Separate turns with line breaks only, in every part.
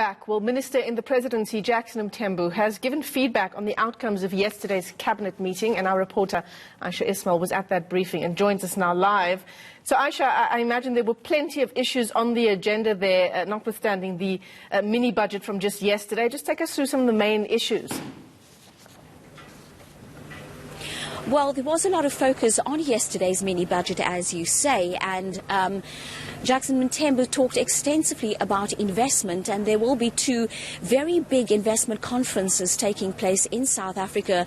back. Well, Minister in the Presidency, Jackson Mthembu, has given feedback on the outcomes of yesterday's cabinet meeting, and our reporter, Aisha Ismail, was at that briefing and joins us now live. So, Aisha, I imagine there were plenty of issues on the agenda there, notwithstanding the mini-budget from just yesterday. Just take us through some of the main issues.
Well, there was a lot of focus on yesterday's mini-budget, as you say, and Jackson Mthembu talked extensively about investment, and there will be two very big investment conferences taking place in South Africa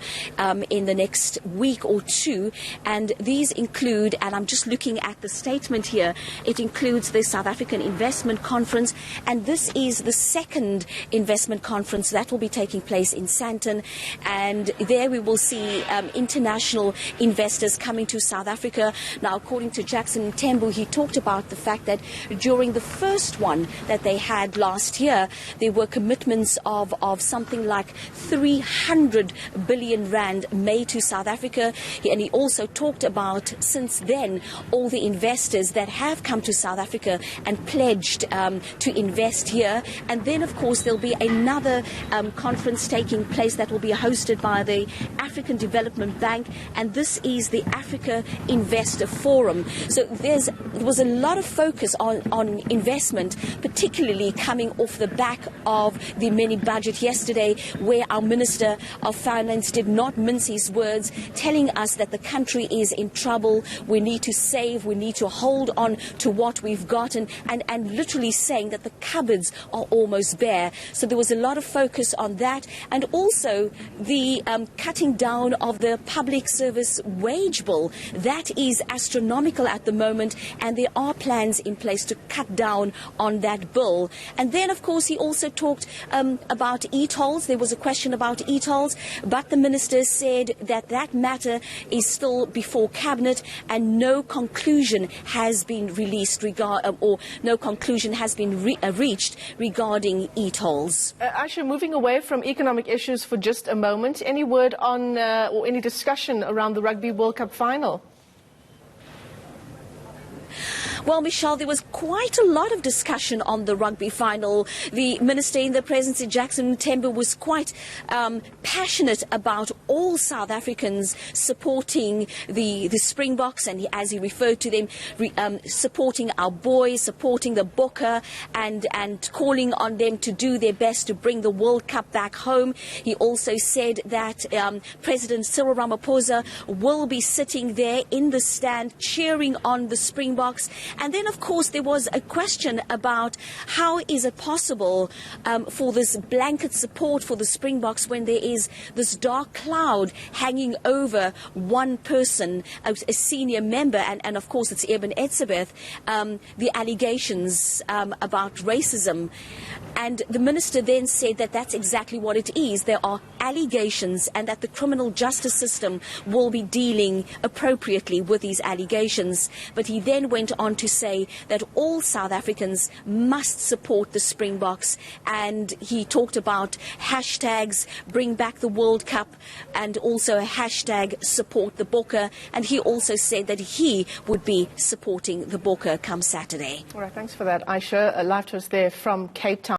in the next week or two, and these include, and I'm just looking at the statement here, it includes the South African Investment Conference, and this is the second investment conference that will be taking place in Sandton, and there we will see international investors coming to South Africa. Now, according to Jackson Mthembu, he talked about the fact that during the first one that they had last year, there were commitments of something like 300 billion rand made to South Africa. And he also talked about, since then, all the investors that have come to South Africa and pledged to invest here. And then, of course, there'll be another conference taking place that will be hosted by the African Development Bank, and this is the Africa Investor Forum. So there was a lot of focus on investment, particularly coming off the back of the mini-budget yesterday, where our Minister of Finance did not mince his words, telling us that the country is in trouble, we need to save, we need to hold on to what we've got, and literally saying that the cupboards are almost bare. So there was a lot of focus on that, and also the cutting down of the public service wage bill. That is astronomical at the moment, and there are plans in place to cut down on that bill. And then, of course, he also talked about e-tolls. There was a question about e-tolls, but the minister said that that matter is still before cabinet, and no conclusion has been released or no conclusion has been reached regarding e-tolls.
Aisha, moving away from economic issues for just a moment, any word on or any discussion around the Rugby World Cup final?
Well, Michelle, there was quite a lot of discussion on the rugby final. The Minister in the Presidency, Jackson Mthembu, was quite passionate about all South Africans supporting the Springboks, and as he referred to them, supporting our boys, supporting the Bokke, and calling on them to do their best to bring the World Cup back home. He also said that President Cyril Ramaphosa will be sitting there in the stand cheering on the Springboks. And then, of course, there was a question about how is it possible for this blanket support for the Springboks when there is this dark cloud hanging over one person, a senior member, and of course it's Eben Etzebeth, the allegations about racism. And the minister then said that that's exactly what it is. There are allegations, and that the criminal justice system will be dealing appropriately with these allegations. But he then went on to say that all South Africans must support the Springboks, and he talked about hashtags bring back the World Cup and also a hashtag support the Bokke, and he also said that he would be supporting the Bokke come Saturday.
All right, thanks for that, Aisha. Live to us there from Cape Town.